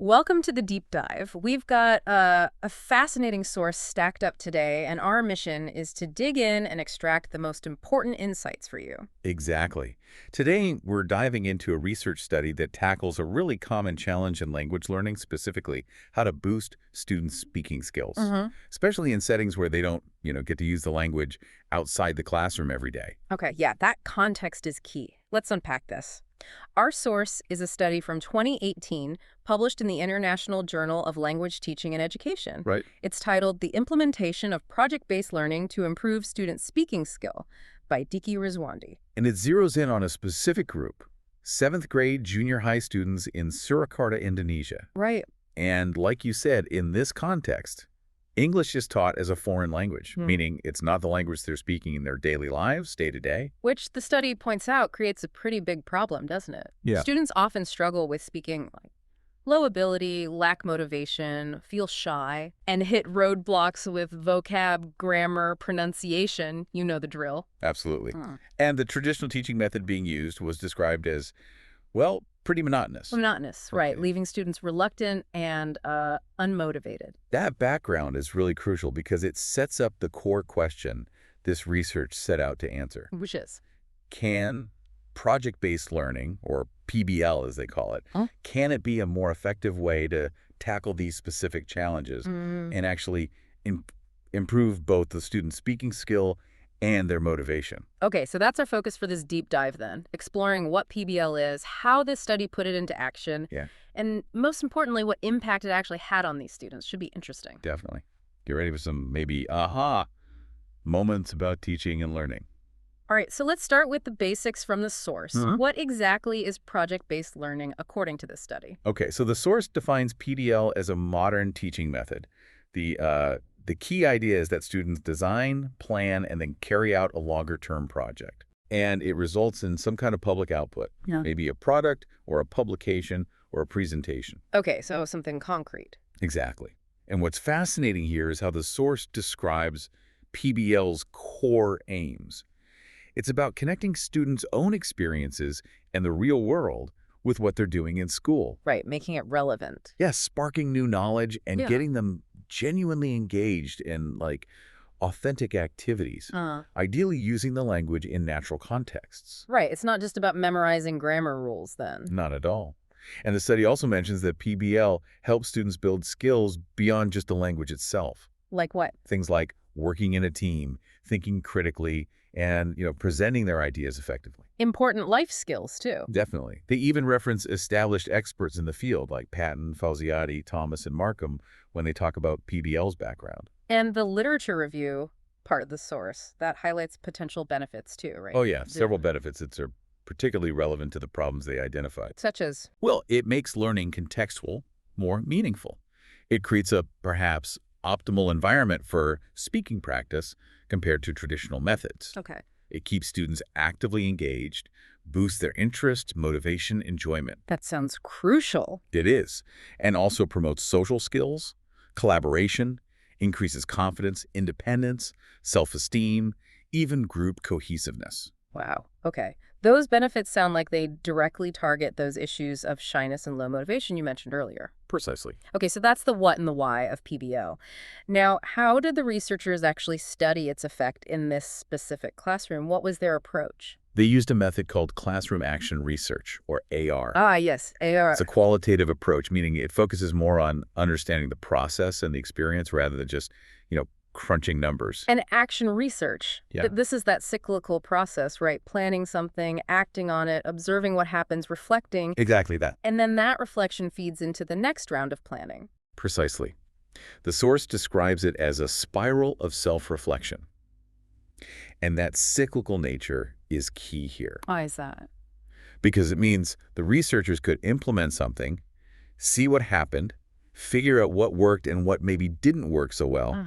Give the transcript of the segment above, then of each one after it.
Welcome to the deep dive. We've got a fascinating source stacked up today, and our mission is to dig in and extract the most important insights for you. Exactly. Today, we're diving into a research study that tackles a really common challenge in language learning, specifically how to boost students' speaking skills, Mm-hmm. especially in settings where they don't, get to use the language outside the classroom every day. Okay, yeah, that context is key. Let's unpack this. Our source is a study from 2018 published in the International Journal of Language Teaching and Education. Right. It's titled The Implementation of Project-Based Learning to Improve Student Speaking Skill by Diki Rizwandi. And it zeroes in on a specific group, 7th grade junior high students in Surakarta, Indonesia. Right. And like you said, in this context, English is taught as a foreign language, meaning it's not the language they're speaking in their daily lives, day to day. Which the study points out creates a pretty big problem, doesn't it? Yeah. Students often struggle with speaking low ability, lack motivation, feel shy, and hit roadblocks with vocab, grammar, pronunciation. You know the drill. Absolutely. And the traditional teaching method being used was described as, well, pretty monotonous. Monotonous, right, Okay. leaving students reluctant and unmotivated. That background is really crucial because it sets up the core question this research set out to answer. Which is? Can project-based learning, or PBL as they call it, can it be a more effective way to tackle these specific challenges and actually improve both the student's speaking skill and their motivation? Okay, so that's our focus for this deep dive then, exploring what PBL is, how this study put it into action, Yeah, and most importantly, what impact it actually had on these students. Should be interesting. definitely. Get ready for some maybe aha moments about teaching and learning. All right, so let's start with the basics from the source. Mhm. What exactly is project-based learning according to this study? Okay, so the source defines PDL as a modern teaching method. The key idea is that students design, plan, and then carry out a longer-term project. And it results in some kind of public output, Yeah. maybe a product or a publication or a presentation. Okay, so something concrete. Exactly. And what's fascinating here is how the source describes PBL's core aims. It's about connecting students' own experiences and the real world with what they're doing in school. Right, making it relevant. Yes, sparking new knowledge and Yeah. getting them genuinely engaged in, authentic activities, ideally using the language in natural contexts. Right, it's not just about memorizing grammar rules then. Not at all. And the study also mentions that PBL helps students build skills beyond just the language itself. Like what? Things like working in a team, thinking critically, and, presenting their ideas effectively. Important life skills, too. Definitely. They even reference established experts in the field like Patton, Falziati, Thomas, and Markham when they talk about PBL's background. And the literature review part of the source, that highlights potential benefits, too, right? Oh, yeah, several benefits that are particularly relevant to the problems they identified. Such as? Well, it makes learning contextual, more meaningful. It creates a, perhaps, optimal environment for speaking practice compared to traditional methods. Okay. It keeps students actively engaged, boosts their interest, motivation, enjoyment. That sounds crucial. It is. And also promotes social skills, collaboration, increases confidence, independence, self-esteem, even group cohesiveness. Wow. Okay. Those benefits sound like they directly target those issues of shyness and low motivation you mentioned earlier. Precisely. Okay, so that's the what and the why of PBL. Now, how did the researchers actually study its effect in this specific classroom? What was their approach? They used a method called classroom action research, or AR. Ah, yes, AR. It's a qualitative approach, meaning it focuses more on understanding the process and the experience rather than just, crunching numbers. And action research. Yeah. This is that cyclical process, right? Planning something, acting on it, observing what happens, reflecting, Exactly that. and then that reflection feeds into the next round of planning. Precisely. The source describes it as a spiral of self-reflection. And that cyclical nature is key here, Why is that? because it means the researchers could implement something, see what happened, figure out what worked and what maybe didn't work so well,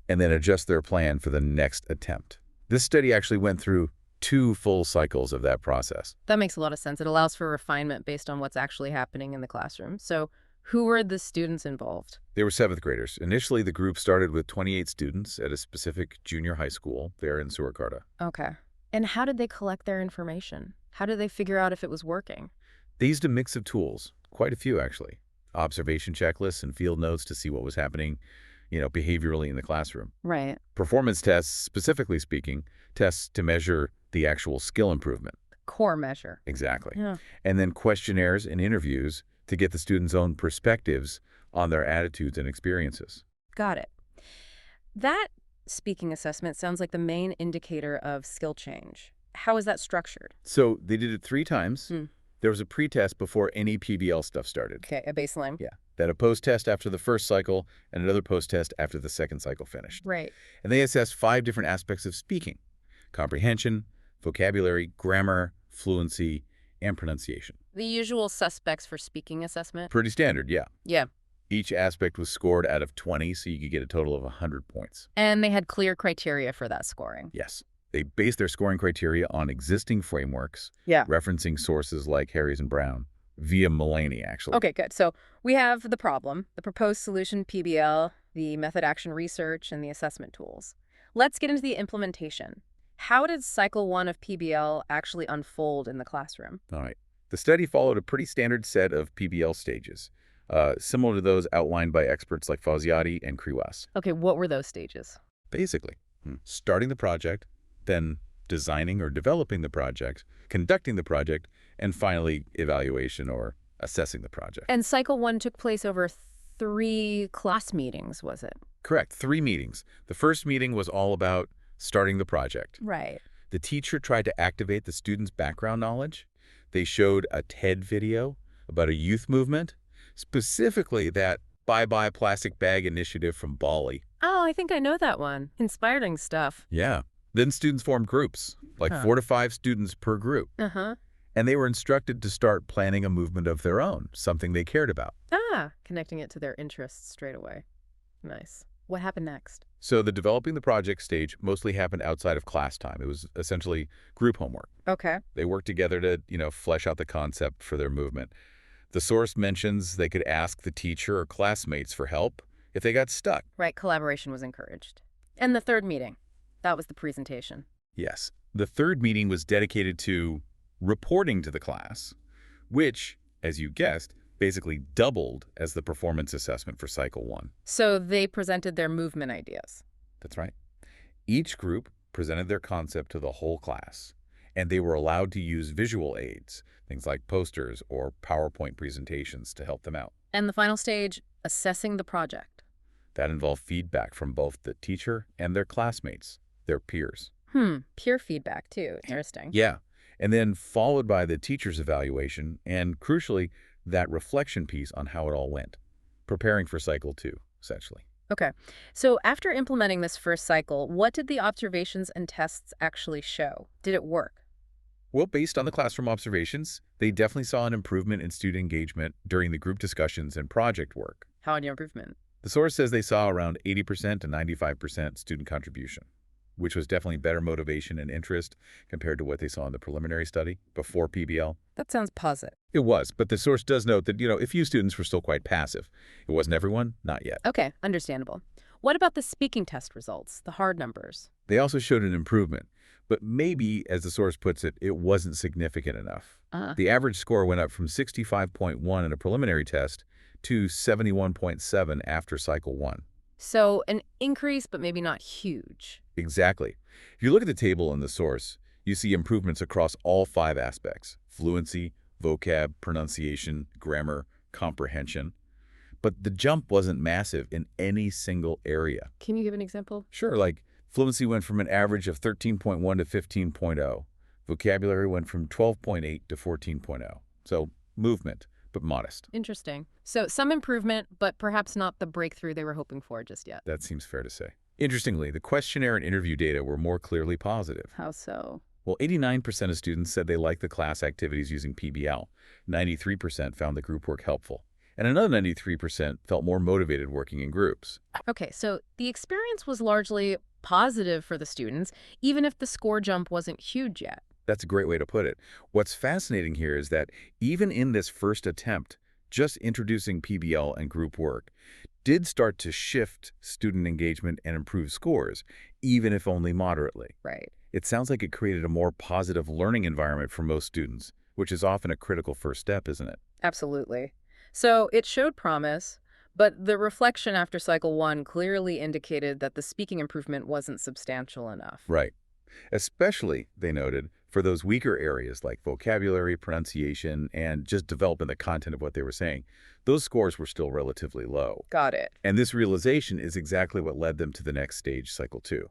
and then adjust their plan for the next attempt. This study actually went through 2 full cycles of that process. That makes a lot of sense. It allows for refinement based on what's actually happening in the classroom. So who were the students involved? They were 7th graders. Initially, the group started with 28 students at a specific junior high school there in Surakarta. Okay. And how did they collect their information? How did they figure out if it was working? They used a mix of tools, quite a few actually. observation checklists and field notes to see what was happening, behaviorally in the classroom. Right. Performance tests, specifically speaking, tests to measure the actual skill improvement. Core measure. Exactly. Yeah. And then questionnaires and interviews to get the students' own perspectives on their attitudes and experiences. Got it. That speaking assessment sounds like the main indicator of skill change. How is that structured? So they did it 3 times. Hmm. There was a pretest before any PBL stuff started. Okay, a baseline. Yeah. Then a post-test after the first cycle and another post-test after the second cycle finished. Right. And they assessed 5 different aspects of speaking: comprehension, vocabulary, grammar, fluency, and pronunciation. The usual suspects for speaking assessment? Pretty standard, yeah. Yeah. Each aspect was scored out of 20, so you could get a total of 100 points. And they had clear criteria for that scoring. Yes. They based their scoring criteria on existing frameworks, Yeah. referencing sources like Harries and Brown, via Mulaney, actually. Okay, good. So we have the problem, the proposed solution PBL, the method action research, and the assessment tools. Let's get into the implementation. How did cycle 1 of PBL actually unfold in the classroom? All right. The study followed a pretty standard set of PBL stages, similar to those outlined by experts like Fauziati and Kriwas. Okay, what were those stages? Basically, starting the project, then designing or developing the project, conducting the project, and finally evaluation or assessing the project. And cycle 1 took place over 3 class meetings, was it? Correct. 3 meetings. The first meeting was all about starting the project. Right. The teacher tried to activate the students' background knowledge. They showed a TED video about a youth movement, specifically that Bye Bye Plastic Bag initiative from Bali. Oh, I think I know that one. Inspiring stuff. Yeah. Then students formed groups, like 4 to 5 students per group. Uh-huh. And they were instructed to start planning a movement of their own, something they cared about. Ah, connecting it to their interests straight away. Nice. What happened next? So the developing the project stage mostly happened outside of class time. It was essentially group homework. Okay. They worked together to, flesh out the concept for their movement. The source mentions they could ask the teacher or classmates for help if they got stuck. Right, collaboration was encouraged. And the third meeting, that was the presentation. Yes. The third meeting was dedicated to reporting to the class, which, as you guessed, basically doubled as the performance assessment for cycle 1. So they presented their movement ideas. That's right. Each group presented their concept to the whole class, and they were allowed to use visual aids, things like posters or PowerPoint presentations to help them out. And the final stage, assessing the project. That involved feedback from both the teacher and their classmates, their peers. Peer feedback too. Interesting. Yeah. And then followed by the teacher's evaluation and, crucially, that reflection piece on how it all went, preparing for cycle 2, essentially. Okay. So after implementing this first cycle, what did the observations and tests actually show? Did it work? Well, based on the classroom observations, they definitely saw an improvement in student engagement during the group discussions and project work. How an improvement? The source says they saw around 80% to 95% student contribution, which was definitely better motivation and interest compared to what they saw in the preliminary study before PBL. That sounds positive. It was, but the source does note that, a few students were still quite passive. It wasn't everyone, not yet. Okay, understandable. What about the speaking test results, the hard numbers? They also showed an improvement, but maybe, as the source puts it, it wasn't significant enough. The average score went up from 65.1 in a preliminary test to 71.7 after cycle 1. So an increase, but maybe not huge. Exactly. If you look at the table in the source, you see improvements across all 5 aspects: fluency, vocab, pronunciation, grammar, comprehension. But the jump wasn't massive in any single area. Can you give an example? Sure, like fluency went from an average of 13.1 to 15.0. Vocabulary went from 12.8 to 14.0. So movement, but modest. Interesting. So some improvement, but perhaps not the breakthrough they were hoping for just yet. That seems fair to say. Interestingly, the questionnaire and interview data were more clearly positive. How so? Well, 89% of students said they liked the class activities using PBL. 93% found the group work helpful. And another 93% felt more motivated working in groups. Okay, so the experience was largely positive for the students, even if the score jump wasn't huge yet. That's a great way to put it. What's fascinating here is that even in this first attempt, just introducing PBL and group work did start to shift student engagement and improve scores, even if only moderately. Right. It sounds like it created a more positive learning environment for most students, which is often a critical first step, isn't it? Absolutely. So it showed promise, but the reflection after cycle 1 clearly indicated that the speaking improvement wasn't substantial enough. Right. Especially, they noted, for those weaker areas like vocabulary, pronunciation, and just developing the content of what they were saying. Those scores were still relatively low. Got it. And this realization is exactly what led them to the next stage, cycle 2.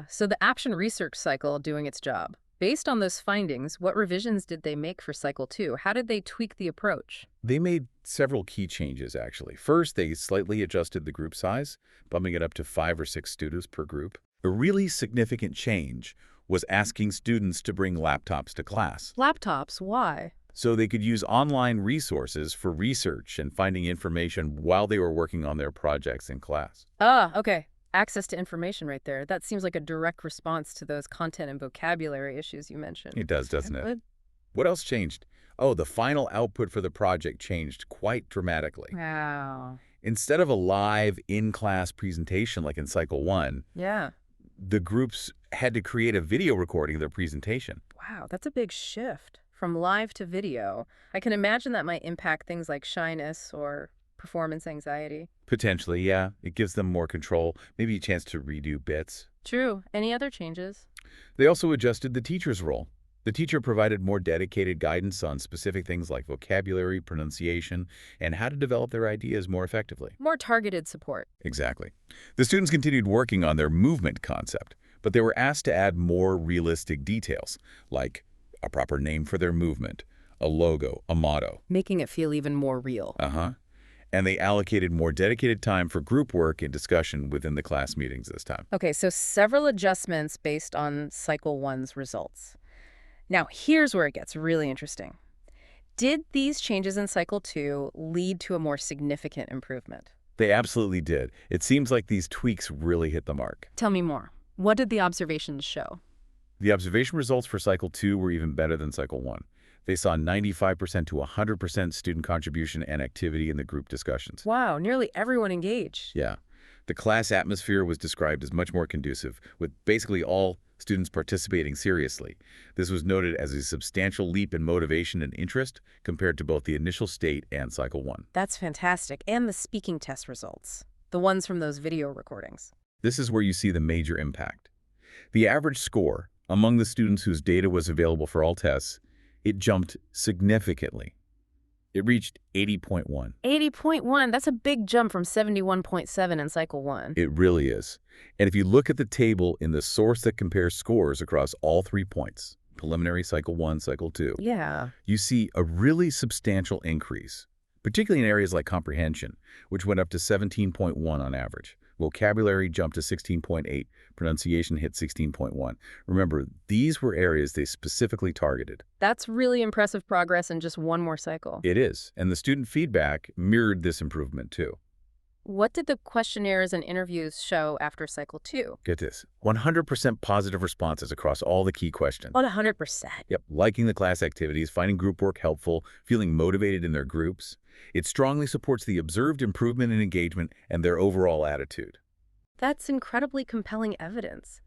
So the action research cycle doing its job. Based on those findings, what revisions did they make for cycle 2? How did they tweak the approach? They made several key changes, actually. First, they slightly adjusted the group size, bumping it up to 5 or 6 students per group. A really significant change was asking students to bring laptops to class Laptops, why? so they could use online resources for research and finding information while they were working on their projects in class. Okay. Access to information right there. That seems like a direct response to those content and vocabulary issues you mentioned. It does, doesn't it? Good. What else changed? Oh, the final output for the project changed quite dramatically. Wow. Instead of a live in-class presentation like in cycle 1, Yeah. the groups had to create a video recording of their presentation. Wow, that's a big shift from live to video. I can imagine that might impact things like shyness or performance anxiety. Potentially, yeah. It gives them more control, maybe a chance to redo bits. True. Any other changes? They also adjusted the teacher's role. The teacher provided more dedicated guidance on specific things like vocabulary, pronunciation, and how to develop their ideas more effectively. More targeted support. Exactly. The students continued working on their movement concept, but they were asked to add more realistic details, like a proper name for their movement, a logo, a motto. Making it feel even more real. And they allocated more dedicated time for group work and discussion within the class meetings this time. Okay, so several adjustments based on cycle 1's results. Now, here's where it gets really interesting. Did these changes in cycle 2 lead to a more significant improvement? They absolutely did. It seems like these tweaks really hit the mark. Tell me more. What did the observations show? The observation results for cycle 2 were even better than cycle 1. They saw 95% to 100% student contribution and activity in the group discussions. Wow, nearly everyone engaged. Yeah. The class atmosphere was described as much more conducive, with basically all students participating seriously. This was noted as a substantial leap in motivation and interest compared to both the initial state and cycle 1. That's fantastic. And the speaking test results, the ones from those video recordings. This is where you see the major impact. The average score among the students whose data was available for all tests, it jumped significantly. It reached 80.1. 80.1, that's a big jump from 71.7 in cycle 1. It really is. And if you look at the table in the source that compares scores across all 3 points, preliminary, cycle 1, cycle 2, Yeah. you see a really substantial increase, particularly in areas like comprehension, which went up to 17.1 on average. Vocabulary jumped to 16.8. Pronunciation hit 16.1. Remember, these were areas they specifically targeted. That's really impressive progress in just one more cycle. It is, and the student feedback mirrored this improvement too. What did the questionnaires and interviews show after cycle 2? Get this, 100% positive responses across all the key questions. 100%. Yep, liking the class activities, finding group work helpful, feeling motivated in their groups. It strongly supports the observed improvement in engagement and their overall attitude. That's incredibly compelling evidence.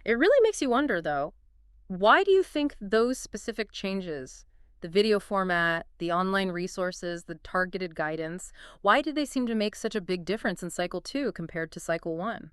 It really makes you wonder, though, why do you think those specific changes, the video format, the online resources, the targeted guidance, why did they seem to make such a big difference in cycle 2 compared to cycle 1?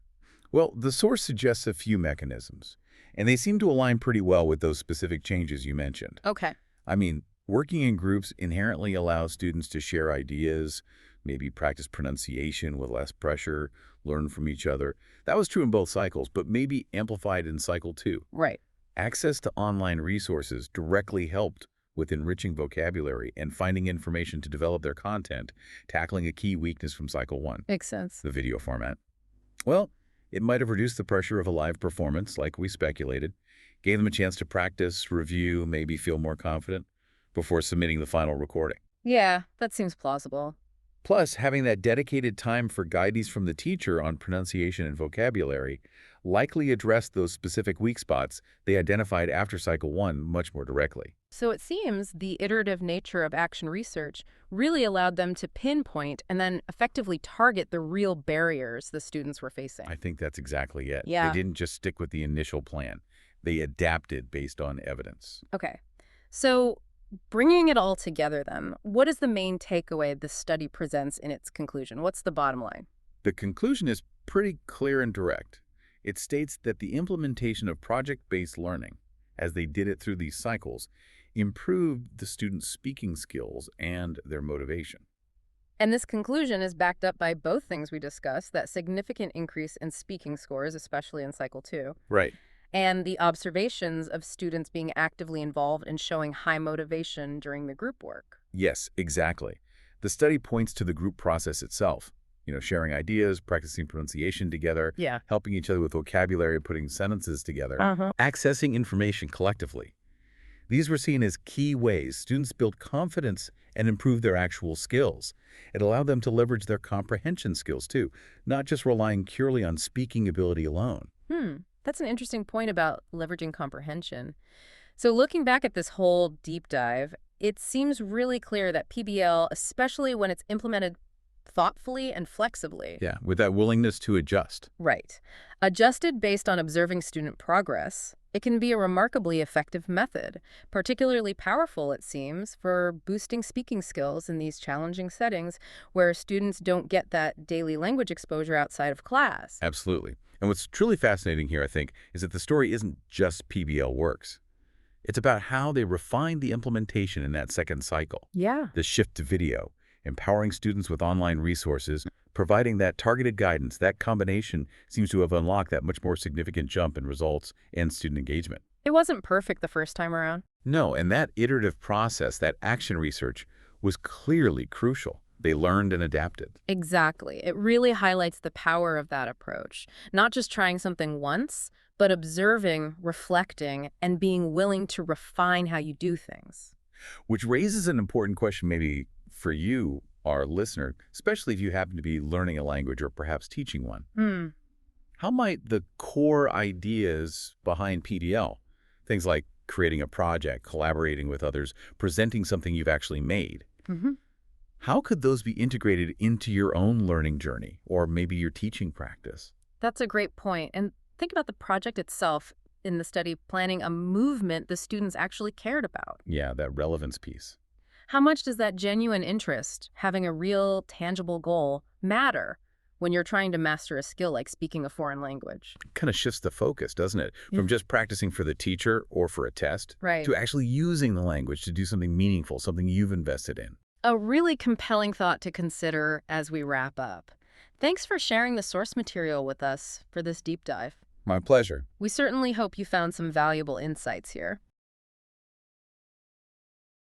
Well, the source suggests a few mechanisms, and they seem to align pretty well with those specific changes you mentioned. Okay. I mean, working in groups inherently allows students to share ideas, maybe practice pronunciation with less pressure, learn from each other. That was true in both cycles, but maybe amplified in cycle 2. Right. Access to online resources directly helped with enriching vocabulary and finding information to develop their content, tackling a key weakness from cycle 1, Makes sense. the video format. Well, it might have reduced the pressure of a live performance, like we speculated, gave them a chance to practice, review, maybe feel more confident before submitting the final recording. Yeah, that seems plausible. Plus, having that dedicated time for guidance from the teacher on pronunciation and vocabulary likely addressed those specific weak spots they identified after cycle 1 much more directly. So it seems the iterative nature of action research really allowed them to pinpoint and then effectively target the real barriers the students were facing. I think that's exactly it. Yeah. They didn't just stick with the initial plan. They adapted based on evidence. Okay. So Bringing it all together then, what is the main takeaway the study presents in its conclusion? What's the bottom line? The conclusion is pretty clear and direct. It states that the implementation of project-based learning, as they did it through these cycles, improved the students' speaking skills and their motivation. And this conclusion is backed up by both things we discussed, that significant increase in speaking scores, especially in Cycle 2, Right. and the observations of students being actively involved and showing high motivation during the group work. Yes, exactly. The study points to the group process itself. Sharing ideas, practicing pronunciation together, Yeah. helping each other with vocabulary, putting sentences together, accessing information collectively. These were seen as key ways students build confidence and improve their actual skills. It allowed them to leverage their comprehension skills too, not just relying purely on speaking ability alone. That's an interesting point about leveraging comprehension. So looking back at this whole deep dive, it seems really clear that PBL, especially when it's implemented thoughtfully and flexibly. Yeah, with that willingness to adjust. Right. Adjusted based on observing student progress, it can be a remarkably effective method, particularly powerful, it seems, for boosting speaking skills in these challenging settings where students don't get that daily language exposure outside of class. Absolutely. And what's truly fascinating here, I think, is that the story isn't just PBL works. It's about how they refined the implementation in that second cycle. Yeah. The shift to video, empowering students with online resources, providing that targeted guidance. That combination seems to have unlocked that much more significant jump in results and student engagement. It wasn't perfect the first time around. No, and that iterative process, that action research, was clearly crucial. They learned and adapted. Exactly. It really highlights the power of that approach. Not just trying something once, but observing, reflecting, and being willing to refine how you do things. Which raises an important question maybe for you, our listener, especially if you happen to be learning a language or perhaps teaching one. How might the core ideas behind PDL, things like creating a project, collaborating with others, presenting something you've actually made, how could those be integrated into your own learning journey or maybe your teaching practice? That's a great point. And think about the project itself in the study, planning a movement the students actually cared about. Yeah, that relevance piece. How much does that genuine interest, having a real, tangible goal, matter when you're trying to master a skill like speaking a foreign language? Kind of shifts the focus, doesn't it? From just practicing for the teacher or for a test Right. to actually using the language to do something meaningful, something you've invested in. A really compelling thought to consider as we wrap up. Thanks for sharing the source material with us for this deep dive. My pleasure. We certainly hope you found some valuable insights here.